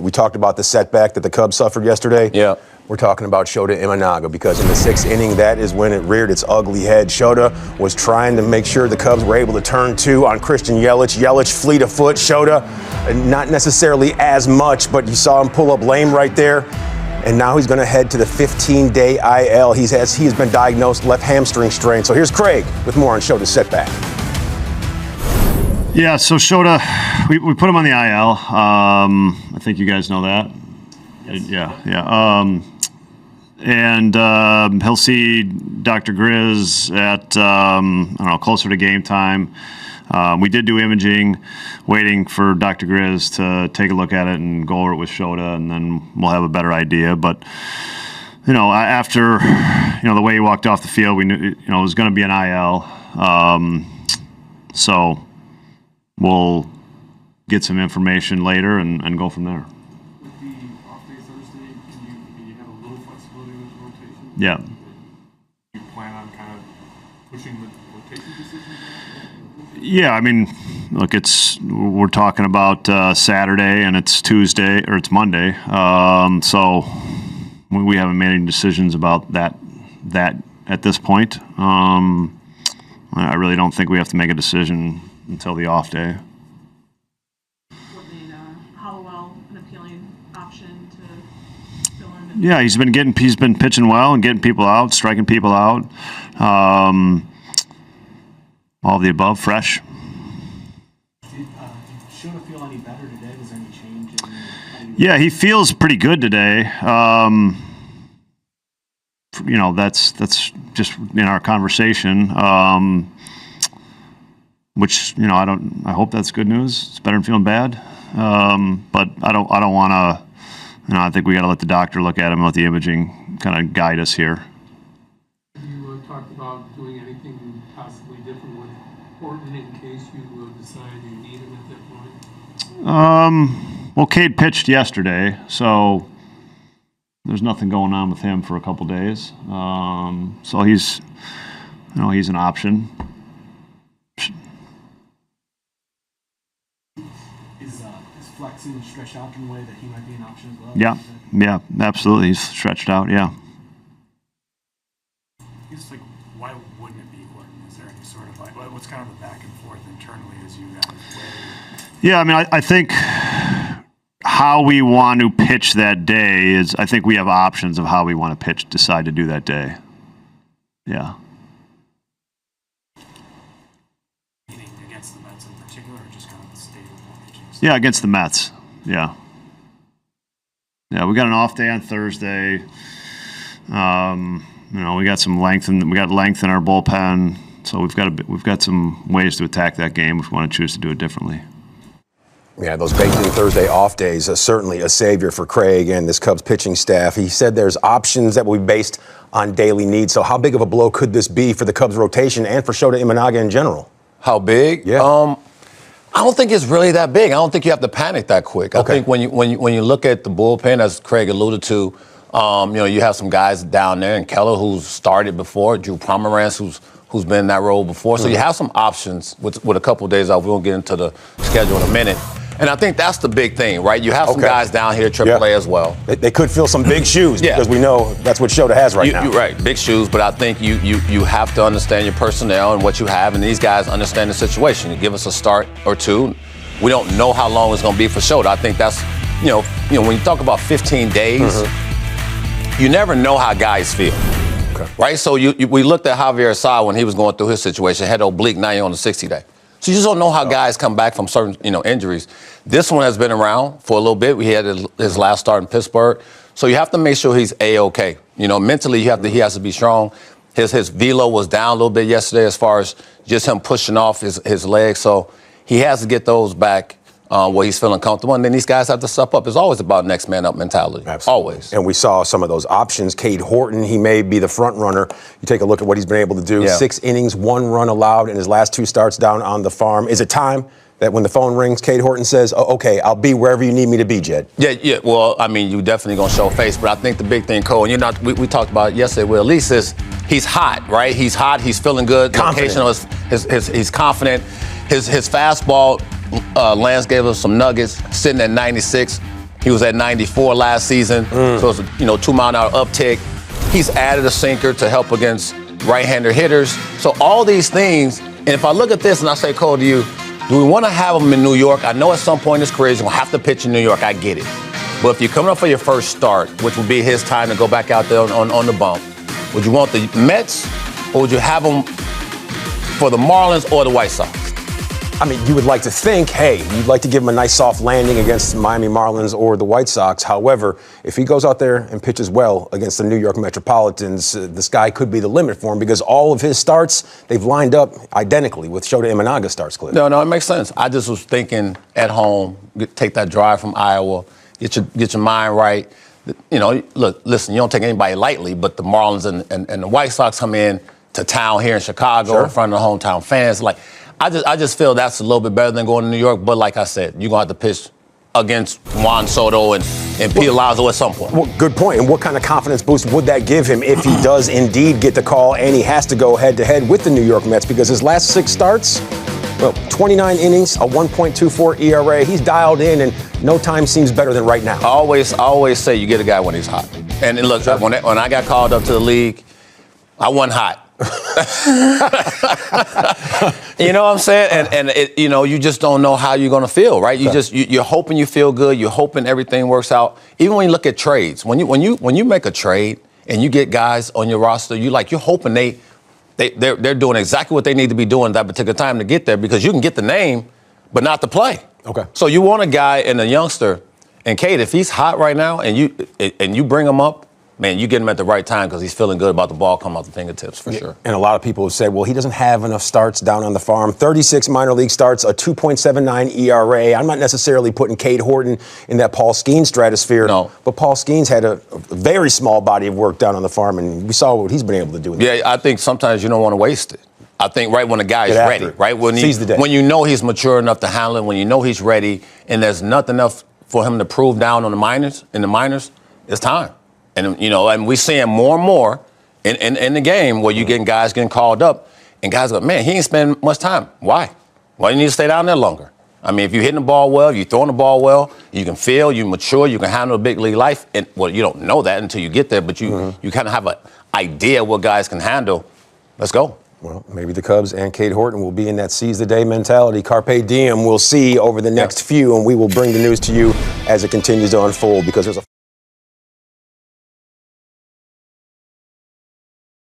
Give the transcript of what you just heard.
We talked about the setback that the Cubs suffered yesterday. Yeah. We're talking about Shota Imanaga because in the 6th inning, that is when it reared its ugly head. Shota was trying to make sure the Cubs were able to turn 2 on Christian Yelich. Yelich fleet of foot. Shota, not necessarily as much, but you saw him pull up lame right there. And now he's going to head to the 15-day IL. He has been diagnosed left hamstring strain. So here's Craig with more on Shota's setback. Yeah, so Shota, we put him on the IL. I think you guys know that. Yeah. And he'll see Dr. Grizz at, I don't know, closer to game time. We did do imaging, waiting for Dr. Grizz to take a look at it and go over it with Shota, and then we'll have a better idea. But, after, the way he walked off the field, we knew, it was going to be an IL. So we'll get some information later and go from there. Yeah. You plan on kind of pushing the rotation decision? Yeah, I mean, look, we're talking about Saturday and it's Tuesday or it's Monday, so we haven't made any decisions about that at this point. I really don't think we have to make a decision until the off day. Yeah, he's been pitching well and getting people out, striking people out. All of the above, fresh. Did Shota feel any better today? Was there any change? Yeah, he feels pretty good today. That's just in our conversation. Which I hope that's good news. It's better than feeling bad. But I don't want to. I think we got to let the doctor look at him and let the imaging kind of guide us here. You talked about doing anything possibly different with Horton in case you decide you need him at that point? Well, Cade pitched yesterday, so there's nothing going on with him for a couple days. So he's an option. Is flexing stretched out in a way that he might be an option as well? Yeah, absolutely. He's stretched out, yeah. It's like, why wouldn't it be Horton? Is there any sort of what's kind of the back and forth internally as you guys play? Yeah, I mean, I think how we want to pitch that day is, I think we have options of how we want to decide to do that day. Yeah. Against the Mets in particular, or just kind of the state of pitching? Yeah, against the Mets. Yeah. Yeah, we got an off day on Thursday. We got some length in our bullpen, so we've got some ways to attack that game if we want to choose to do it differently. Yeah, those baked-in Thursday off days are certainly a savior for Craig and this Cubs pitching staff. He said there's options that will be based on daily needs. So how big of a blow could this be for the Cubs rotation and for Shota Imanaga in general? How big? Yeah. I don't think it's really that big. I don't think you have to panic that quick. Okay. I think when you look at the bullpen, as Craig alluded to, you have some guys down there, and Keller, who's started before, Drew Pomeranz, who's been in that role before. So you have some options with a couple of days off. We won't get into the schedule in a minute. And I think that's the big thing, right? You have some guys down here, AAA as well. They could fill some big shoes because we know that's what Shota has now. You're right, big shoes, but I think you have to understand your personnel and what you have, and these guys understand the situation. You give us a start or two. We don't know how long it's going to be for Shota. I think that's, when you talk about 15 days, you never know how guys feel. Okay. Right? So we looked at Javier Assad when he was going through his situation, had oblique, now you're on the 60-day. So you just don't know how guys come back from certain, injuries. This one has been around for a little bit. We had his last start in Pittsburgh. So you have to make sure he's A-OK. Mentally he has to be strong. His velo was down a little bit yesterday as far as just him pushing off his legs. So he has to get those back where he's feeling comfortable. And then these guys have to step up. It's always about next man up mentality. Absolutely. Always. And we saw some of those options. Cade Horton, he may be the front runner. You take a look at what he's been able to do. Yeah. 6 innings, 1 run allowed in his last 2 starts down on the farm. Is it time that when the phone rings, Cade Horton says, okay, I'll be wherever you need me to be, Jed? Yeah. Well, I mean, you definitely going to show face. But I think the big thing, Cole, and we talked about it yesterday, well, at least he's hot, right? He's hot. He's feeling good. Confident. He's confident. His fastball, Lance gave us some nuggets, sitting at 96. He was at 94 last season, so it's a 2-mile-an-hour uptick. He's added a sinker to help against right-hander hitters. So all these things, and if I look at this and I say, Cole, to you, do we want to have him in New York? I know at some point in his career he's going to have to pitch in New York. I get it. But if you're coming up for your first start, which will be his time to go back out there on the bump, would you want the Mets or would you have him for the Marlins or the White Sox? I mean, you would like to think, hey, you'd like to give him a nice soft landing against the Miami Marlins or the White Sox. However, if he goes out there and pitches well against the New York Metropolitans, the sky could be the limit for him because all of his starts, they've lined up identically with Shota Imanaga's starts, Cliff. No, it makes sense. I just was thinking at home, take that drive from Iowa, get your mind right. Look, listen, you don't take anybody lightly, but the Marlins and the White Sox come in to town here in Chicago in front of the hometown fans. Like, I just feel that's a little bit better than going to New York. But like I said, you're going to have to pitch against Juan Soto and Pete Alonso at some point. Well, good point. And what kind of confidence boost would that give him if he does indeed get the call and he has to go head-to-head with the New York Mets? Because his last 6 starts, 29 innings, a 1.24 ERA. He's dialed in, and no time seems better than right now. I always say you get a guy when he's hot. And look, when I got called up to the league, I wasn't hot. You know what I'm saying? And you just don't know how you're gonna feel, right? You're hoping you feel good. You're hoping everything works out. Even when you look at trades, when you make a trade and you get guys on your roster, you're hoping they're doing exactly what they need to be doing at that particular time to get there, because you can get the name, but not the play. Okay. So you want a guy and a youngster, and Kate, if he's hot right now and you bring him up, man, you get him at the right time because he's feeling good about the ball coming out the fingertips, for sure. And a lot of people have said, well, he doesn't have enough starts down on the farm. 36 minor league starts, a 2.79 ERA. I'm not necessarily putting Cade Horton in that Paul Skeens stratosphere. No. But Paul Skeens had a very small body of work down on the farm, and we saw what he's been able to do. Yeah, I think sometimes you don't want to waste it. I think right when the guy is ready, right? Seize the day. When you know he's mature enough to handle it, when you know he's ready, and there's nothing else for him to prove down on the minors, it's time. And, and we're seeing more and more in the game where you're getting guys getting called up, and guys go, man, he ain't spend much time. Why? Why do you need to stay down there longer? I mean, if you're hitting the ball well, if you're throwing the ball well, you can feel, you're mature, you can handle a big league life. And, well, you don't know that until you get there, but you kind of have an idea what guys can handle. Let's go. Well, maybe the Cubs and Cade Horton will be in that seize the day mentality. Carpe diem, we'll see over the next few, and we will bring the news to you as it continues to unfold, because there's a